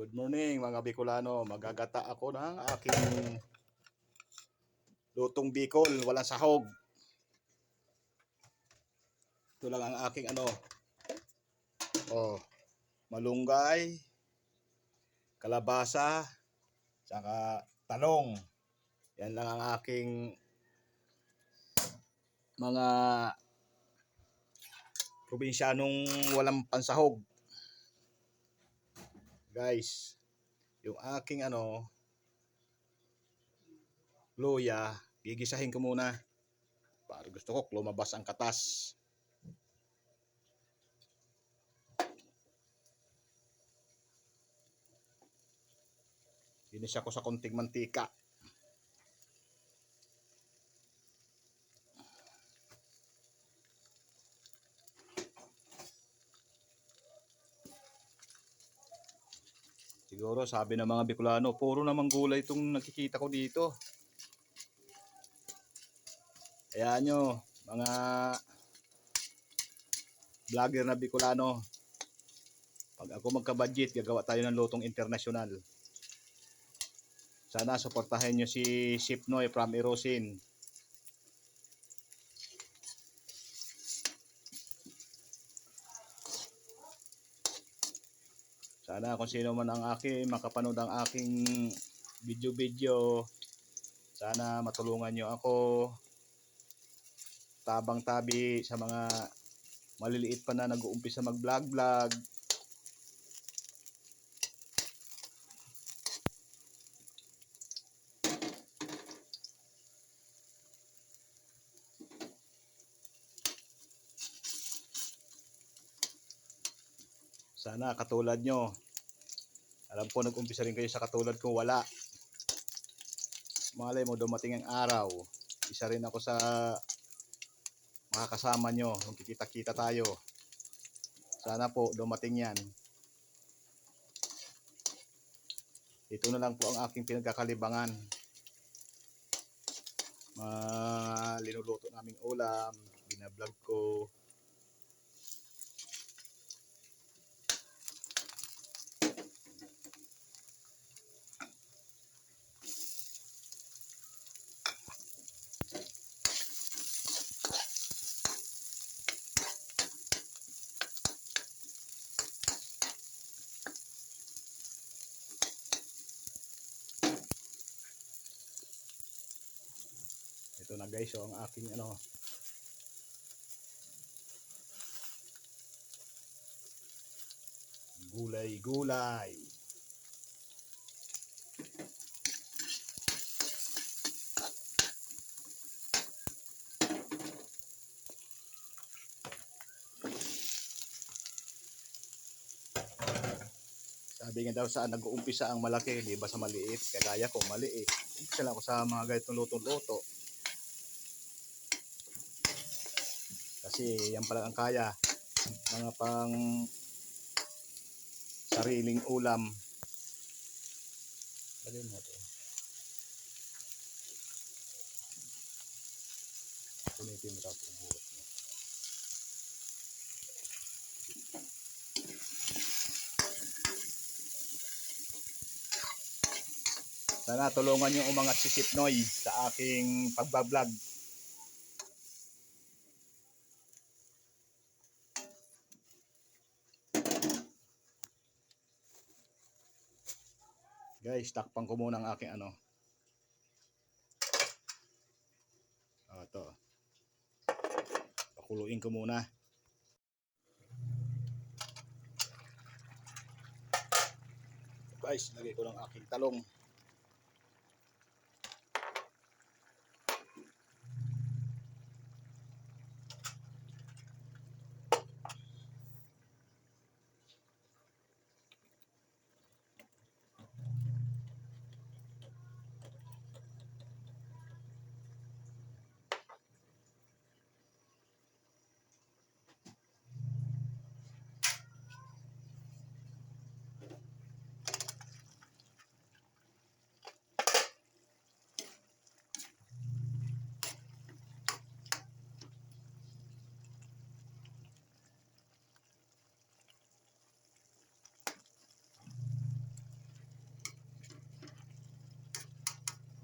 Good morning mga Bicolano. Magagata ako ng aking lutong Bicol, walang sahog. Ito lang ang aking malunggay, kalabasa, saka talong. Yan lang ang aking mga probinsyanong walang pansahog. Guys, yung aking luya, gigisahin ko muna. Para gusto ko lumabas ang katas. Ginisa ko sa konting mantika. Siguro sabi ng mga Bicolano, puro namang gulay itong nakikita ko dito. Kaya nyo, mga vlogger na Bicolano, pag ako magka-budget, gagawa tayo ng lutong internasyonal. Sana suportahin nyo si Chef Noy from Erosin. Sana kung sino man ang makapanood ang aking video, sana matulungan nyo ako. Tabang-tabi sa mga maliliit pa na nag-uumpisa mag-vlog. Sana katulad nyo. Alam ko nag-umpisa rin kayo sa katulad ko, wala. Malay mo dumating ang araw, isa rin ako sa mga kasama nyo, magkikita-kita tayo. Sana po dumating yan. Ito na lang po ang aking pinagkakalibangan. Linuluto naming ulam, binablog ko. Ito na guys, ang aking gulay. Sabi nga daw saan nag-uumpisa ang malaki, di ba sa maliit? Kagaya ko, maliit. Umpisa lang ako sa mga ganitong luto-luto. Kasi yan pala ang kaya. Mga pang sariling ulam. Lagyan mo ito. Punitin mo tapos buhat mo. Sana tulungan yung umangat si Chef Noy sa aking pagbablog. Guys, takpan ko muna ang aking ito. Pakuluin ko muna. Guys, lagay ko ng aking talong.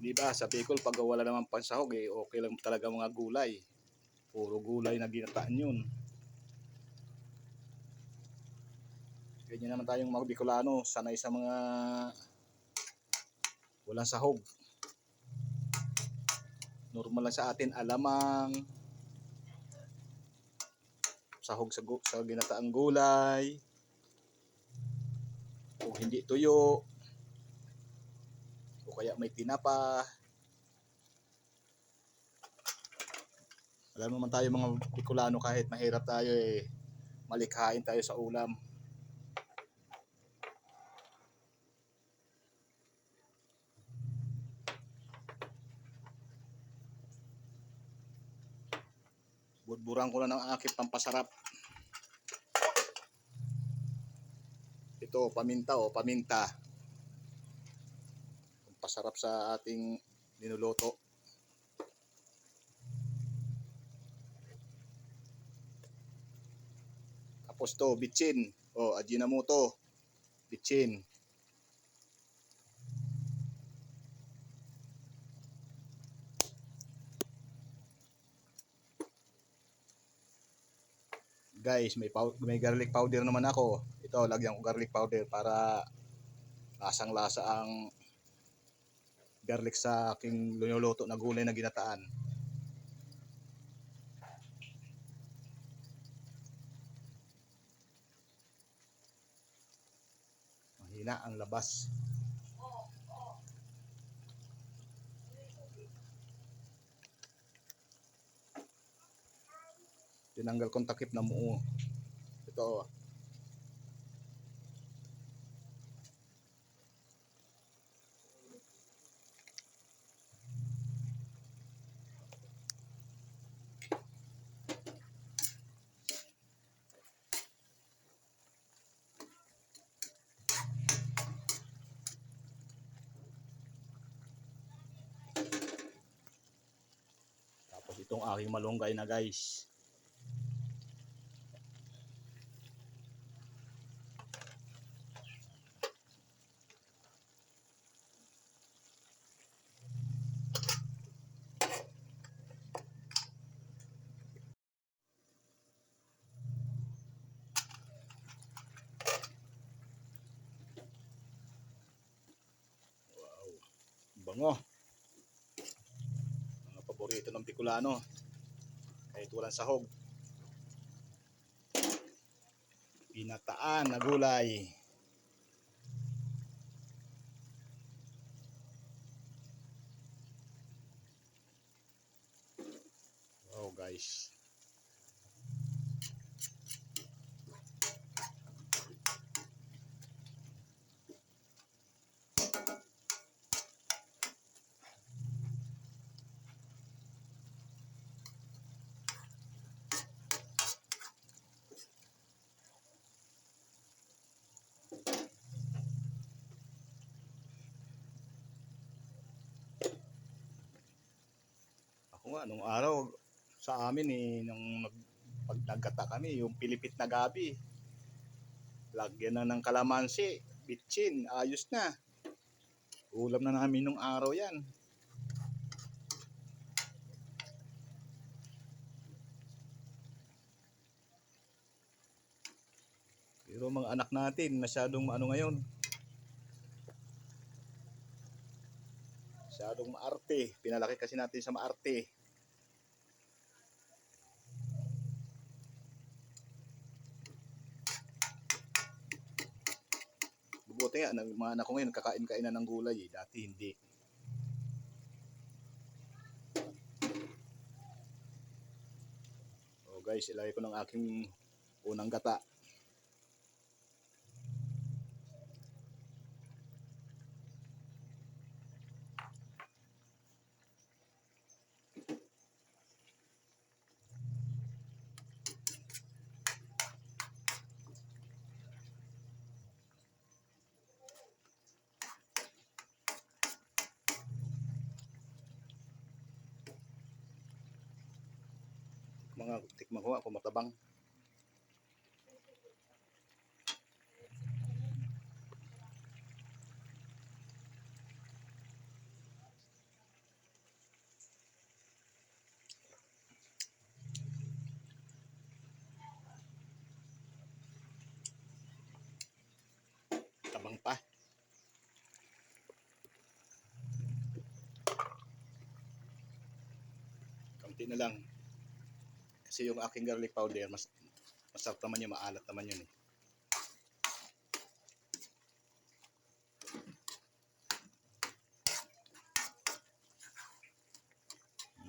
Di ba sa Bicol pag wala naman pansahog eh okay lang talaga mga gulay. Puro gulay na ginataan yun. Ganyan naman tayong mga Bicolano, sanay sa mga walang sahog. Normal lang sa atin alamang, sahog sa ginataang gulay, o hindi tuyo, o kaya may tinapa. Alam naman tayo mga Bicolano, kahit mahirap tayo eh, malikhain tayo sa ulam. Budburan ko na ng aking pampasarap. Ito, paminta o paminta. Pampasarap sa ating ninuluto. Tapos to, bitchin. O, Ajinomoto. Bitchin. Guys, may garlic powder naman ako. Ito, lagyan ko garlic powder para lasang lasa ang garlic sa aking linuluto na gulay na ginataan. Mahina ang labas. Tinanggal kong takip na muo. Ito. Tapos itong aking malunggay na guys. Bango. Mga paborito ng Bicolano. Kahit walang sahog. Pinataan na gulay. Wow guys. Ako nga, nung araw, sa amin eh, nung pag nagkata kami, yung pilipit na gabi, lagyan na ng kalamansi, bitchin, ayos na. Ulam na namin nung araw yan. Pero mga anak natin, masyadong ano ngayon, masyadong maarte. Pinalaki kasi natin sa maarte. Buti nga, mga anak ko ngayon, kakain-kainan ng gulay eh. Dati hindi. So guys, ilagay ko ng aking unang gata. Tikman ko nga kung matabang. konti na lang. Kasi yung aking garlic powder, masarap naman yun, maalat naman yun eh.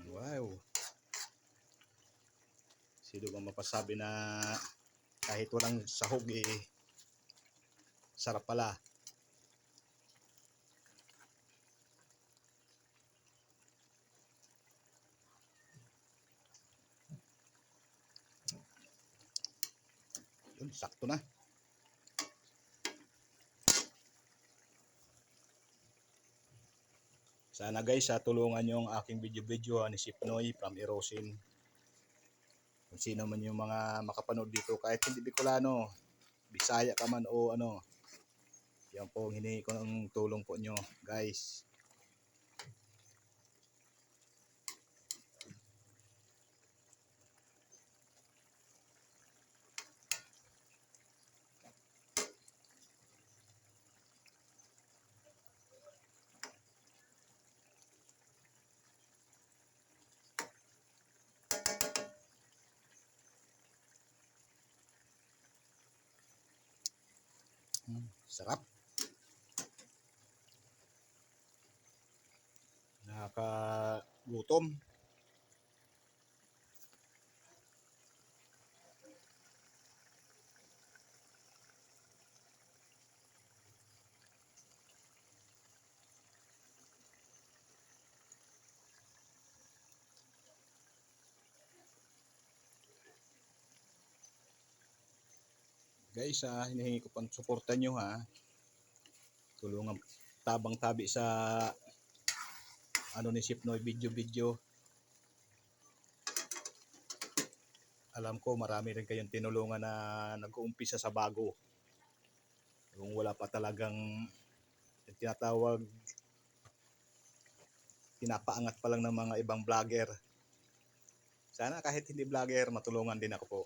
Wow. Sino bang mapasabi na kahit walang sahog eh, sarap pala. Yun, sakto na. Sana guys, tulungan nyo ang aking video ni Sipnoy from Erosin. Kung sino man yung mga makapanood dito, kahit hindi Bicolano, Bisaya ka man o ano, yan po ang hinihingi ko ng tulong po nyo guys. Sarap. Nakakagutom. Guys, hinihingi ko pang suporta nyo ha. Tulungan tabang tabi sa ano ni Sipnoy video. Alam ko marami rin kayong tinulungan na nag-uumpisa sa bago. Kung wala pa talagang tinatawag, pinapaangat pa lang ng mga ibang vlogger. Sana kahit hindi vlogger, matulungan din ako po.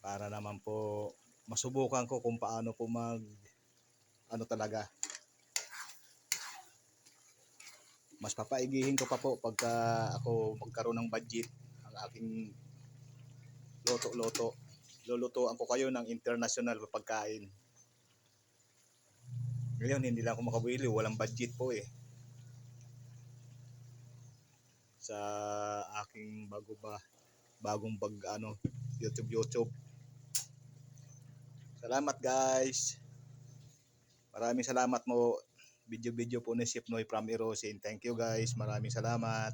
Para naman po masubukan ko kung paano po ano talaga. Mas papaigihin ko pa po pagka ako magkaroon ng budget ang aking loto. Lulutuan ko kayo ng international pagkain. Ngayon hindi lang ako makabili, walang budget po eh. Sa aking bagong YouTube. Salamat guys. Maraming salamat mo. Video po ni Sipnoy from Erosin. Thank you guys. Maraming salamat.